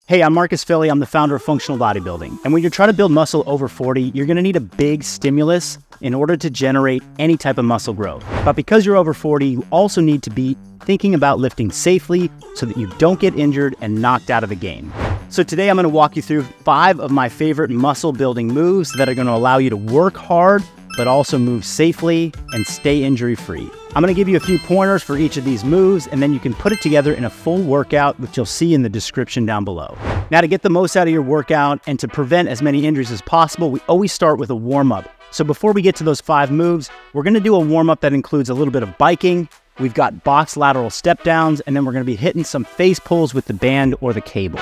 Hey, I'm Marcus Philly. I'm the founder of Functional Bodybuilding. And when you're trying to build muscle over 40, you're gonna need a big stimulus in order to generate any type of muscle growth. But because you're over 40, you also need to be thinking about lifting safely so that you don't get injured and knocked out of the game. So today I'm gonna walk you through 5 of my favorite muscle building moves that are gonna allow you to work hard, but also move safely and stay injury-free. I'm gonna give you a few pointers for each of these moves, and then you can put it together in a full workout, which you'll see in the description down below. Now, to get the most out of your workout and to prevent as many injuries as possible, we always start with a warm-up. So before we get to those 5 moves, we're gonna do a warm-up that includes a little bit of biking. We've got box lateral step downs, and then we're gonna be hitting some face pulls with the band or the cable.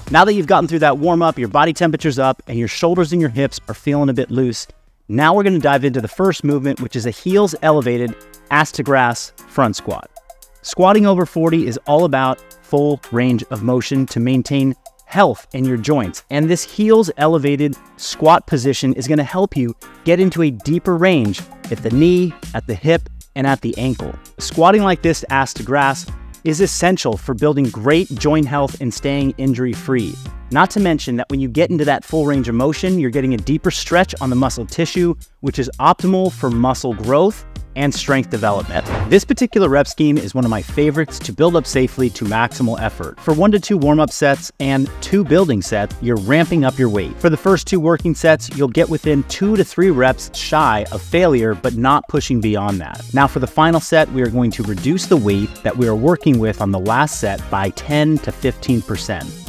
Now that you've gotten through that warm-up, your body temperature's up, and your shoulders and your hips are feeling a bit loose, now we're gonna dive into the first movement, which is a heels elevated ass to grass front squat. Squatting over 40 is all about full range of motion to maintain health in your joints. And this heels elevated squat position is gonna help you get into a deeper range at the knee, at the hip, and at the ankle. Squatting like this ass to grass is essential for building great joint health and staying injury-free. Not to mention that when you get into that full range of motion, you're getting a deeper stretch on the muscle tissue, which is optimal for muscle growth and strength development. This particular rep scheme is one of my favorites to build up safely to maximal effort. For 1 to 2 warm-up sets and 2 building sets, you're ramping up your weight. For the first 2 working sets, you'll get within 2 to 3 reps shy of failure, but not pushing beyond that. Now for the final set, we are going to reduce the weight that we are working with on the last set by 10 to 15%.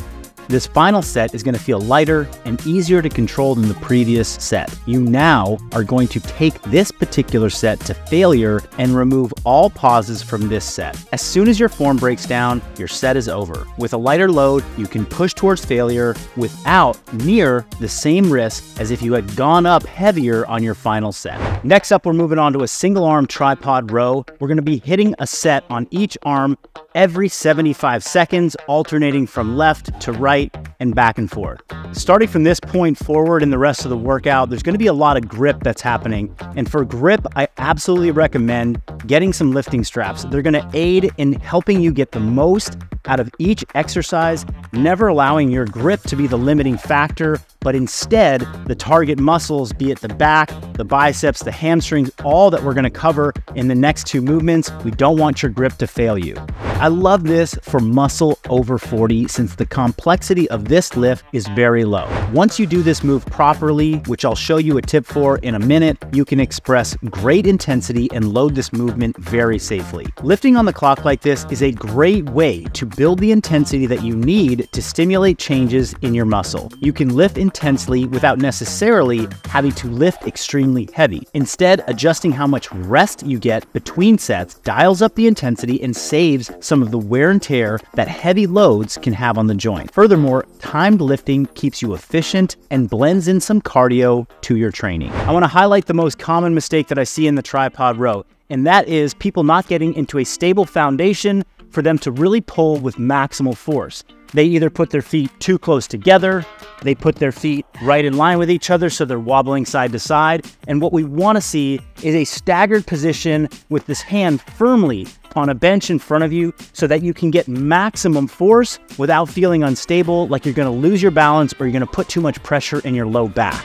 This final set is going to feel lighter and easier to control than the previous set. You now are going to take this particular set to failure and remove all pauses from this set. As soon as your form breaks down, your set is over. With a lighter load, you can push towards failure without near the same risk as if you had gone up heavier on your final set. Next up, we're moving on to a single arm tripod row. We're going to be hitting a set on each arm every 75 seconds, alternating from left to right and back and forth. Starting from this point forward in the rest of the workout, there's going to be a lot of grip that's happening. And for grip, I absolutely recommend getting some lifting straps. They're going to aid in helping you get the most out of each exercise, never allowing your grip to be the limiting factor, but instead the target muscles, be it the back, the biceps, the hamstrings, all that we're going to cover in the next 2 movements. We don't want your grip to fail you. I love this for muscle over 40 since the complexity of this lift is very low. Once you do this move properly, which I'll show you a tip for in a minute, you can express great intensity and load this movement very safely. Lifting on the clock like this is a great way to build the intensity that you need to stimulate changes in your muscle. You can lift intensely without necessarily having to lift extremely heavy. Instead, adjusting how much rest you get between sets dials up the intensity and saves some of the wear and tear that heavy loads can have on the joint. Furthermore, timed lifting keeps you efficient and blends in some cardio to your training. I want to highlight the most common mistake that I see in the tripod row, and that is people not getting into a stable foundation for them to really pull with maximal force. They either put their feet too close together, they put their feet right in line with each other so they're wobbling side to side, and what we want to see is a staggered position with this hand firmly on a bench in front of you so that you can get maximum force without feeling unstable, like you're going to lose your balance or you're going to put too much pressure in your low back.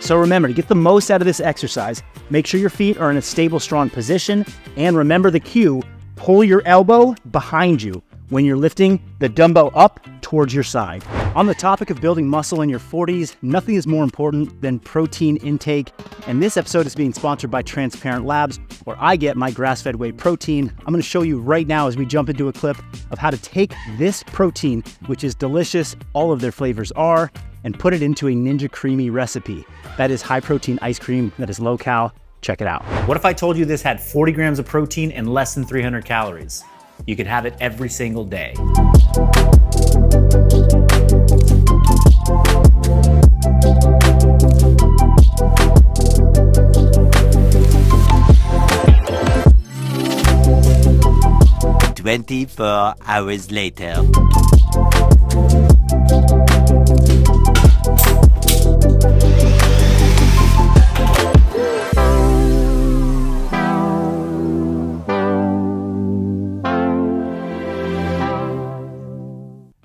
So remember, to get the most out of this exercise, make sure your feet are in a stable, strong position, and remember the cue, pull your elbow behind you when you're lifting the dumbbell up towards your side. On the topic of building muscle in your 40s, nothing is more important than protein intake, and this episode is being sponsored by Transparent Labs, where I get my grass-fed whey protein. I'm going to show you right now as we jump into a clip of how to take this protein, which is delicious, all of their flavors are, and put it into a Nija Creami recipe. That is high protein ice cream that is low cal. Check it out. What if I told you this had 40 grams of protein and less than 300 calories? You can have it every single day. Hours later.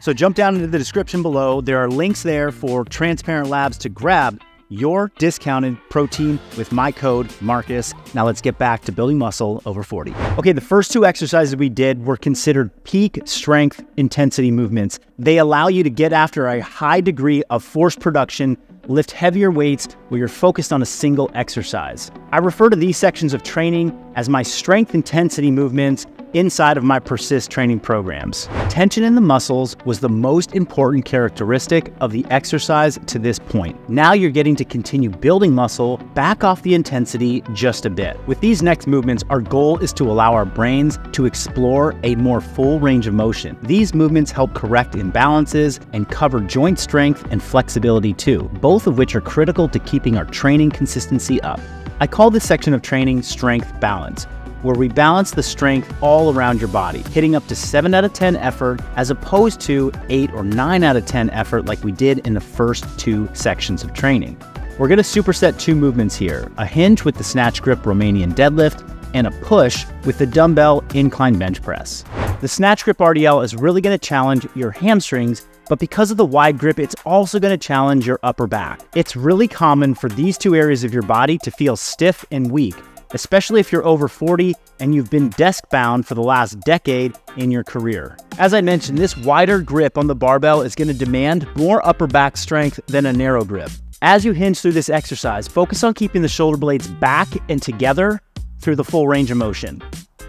So jump down into the description below. There are links there for Transparent Labs to grab your discounted protein with my code Marcus. Now let's get back to building muscle over 40. Okay, the first two exercises we did were considered peak strength intensity movements. They allow you to get after a high degree of force production, lift heavier weights where you're focused on a single exercise. I refer to these sections of training as my strength intensity movements inside of my Persist training programs. Tension in the muscles was the most important characteristic of the exercise to this point. Now you're getting to continue building muscle, back off the intensity just a bit. With these next movements, our goal is to allow our brains to explore a more full range of motion. These movements help correct imbalances and cover joint strength and flexibility too, both of which are critical to keeping our training consistency up. I call this section of training strength balance, where we balance the strength all around your body, hitting up to 7 out of 10 effort as opposed to 8 or 9 out of 10 effort like we did in the first two sections of training. We're gonna superset two movements here, a hinge with the Snatch Grip Romanian deadlift and a push with the dumbbell incline bench press. The Snatch Grip RDL is really gonna challenge your hamstrings, but because of the wide grip, it's also gonna challenge your upper back. It's really common for these two areas of your body to feel stiff and weak, especially if you're over 40 and you've been desk-bound for the last decade in your career. As I mentioned, this wider grip on the barbell is gonna demand more upper back strength than a narrow grip. As you hinge through this exercise, focus on keeping the shoulder blades back and together through the full range of motion.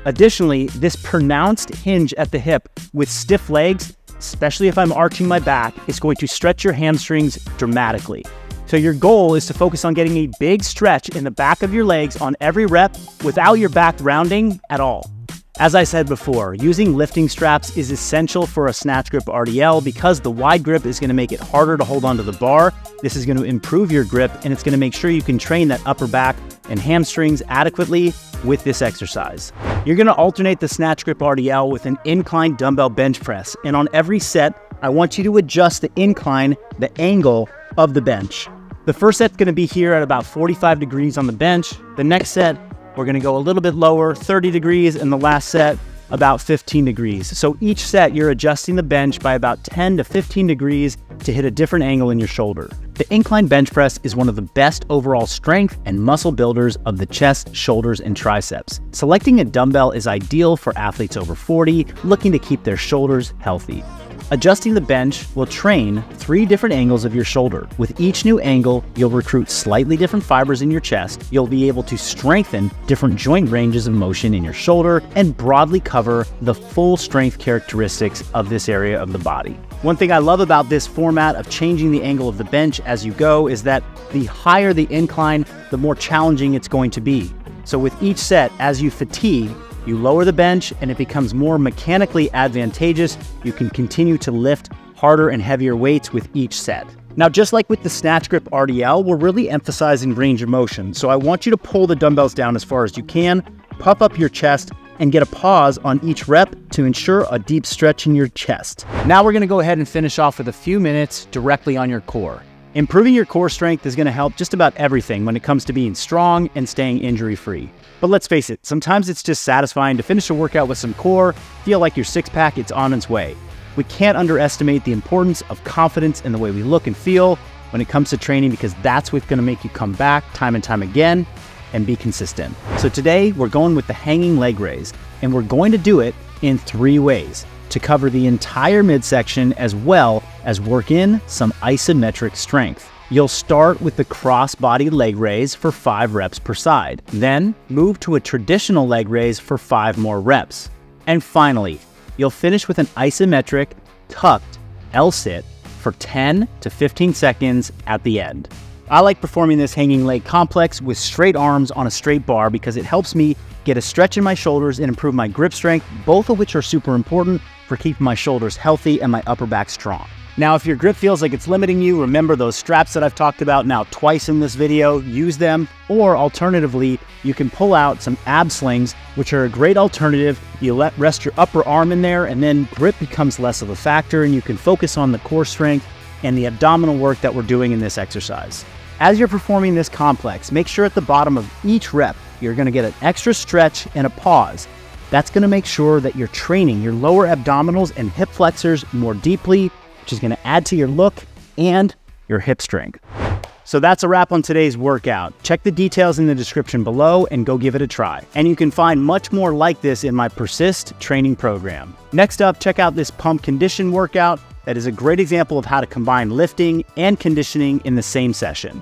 Additionally, this pronounced hinge at the hip with stiff legs, especially if I'm arching my back, is going to stretch your hamstrings dramatically. So your goal is to focus on getting a big stretch in the back of your legs on every rep without your back rounding at all. As I said before, using lifting straps is essential for a Snatch Grip RDL because the wide grip is going to make it harder to hold onto the bar. This is going to improve your grip and it's going to make sure you can train that upper back and hamstrings adequately with this exercise. You're going to alternate the Snatch Grip RDL with an incline dumbbell bench press, and on every set, I want you to adjust the incline, the angle of the bench. The first set's gonna be here at about 45 degrees on the bench. The next set, we're gonna go a little bit lower, 30 degrees, and the last set, about 15 degrees. So each set, you're adjusting the bench by about 10 to 15 degrees to hit a different angle in your shoulder. The incline bench press is one of the best overall strength and muscle builders of the chest, shoulders, and triceps. Selecting a dumbbell is ideal for athletes over 40 looking to keep their shoulders healthy. Adjusting the bench will train 3 different angles of your shoulder. With each new angle, you'll recruit slightly different fibers in your chest. You'll be able to strengthen different joint ranges of motion in your shoulder and broadly cover the full strength characteristics of this area of the body. One thing I love about this format of changing the angle of the bench as you go is that the higher the incline, the more challenging it's going to be. So with each set, as you fatigue, you lower the bench and it becomes more mechanically advantageous. You can continue to lift harder and heavier weights with each set. Now, just like with the Snatch Grip RDL, we're really emphasizing range of motion. So I want you to pull the dumbbells down as far as you can, puff up your chest, and get a pause on each rep to ensure a deep stretch in your chest. Now we're gonna go ahead and finish off with a few minutes directly on your core. Improving your core strength is gonna help just about everything when it comes to being strong and staying injury-free. But let's face it, sometimes it's just satisfying to finish a workout with some core, feel like your six-pack is on its way. We can't underestimate the importance of confidence in the way we look and feel when it comes to training, because that's what's gonna make you come back time and time again and be consistent. So today, we're going with the hanging leg raise, and we're going to do it in 3 ways to cover the entire midsection as well as work in some isometric strength. You'll start with the cross-body leg raise for 5 reps per side. Then move to a traditional leg raise for 5 more reps. And finally, you'll finish with an isometric tucked L-sit for 10 to 15 seconds at the end. I like performing this hanging leg complex with straight arms on a straight bar because it helps me get a stretch in my shoulders, and improve my grip strength, both of which are super important for keeping my shoulders healthy and my upper back strong. Now, if your grip feels like it's limiting you, remember those straps that I've talked about now twice in this video, use them, or alternatively, you can pull out some ab slings, which are a great alternative. You rest your upper arm in there, and then grip becomes less of a factor, and you can focus on the core strength and the abdominal work that we're doing in this exercise. As you're performing this complex, make sure at the bottom of each rep, you're gonna get an extra stretch and a pause. That's gonna make sure that you're training your lower abdominals and hip flexors more deeply, which is gonna add to your look and your hip strength. So that's a wrap on today's workout. Check the details in the description below and go give it a try. And you can find much more like this in my Persist training program. Next up, check out this pump condition workout that is a great example of how to combine lifting and conditioning in the same session.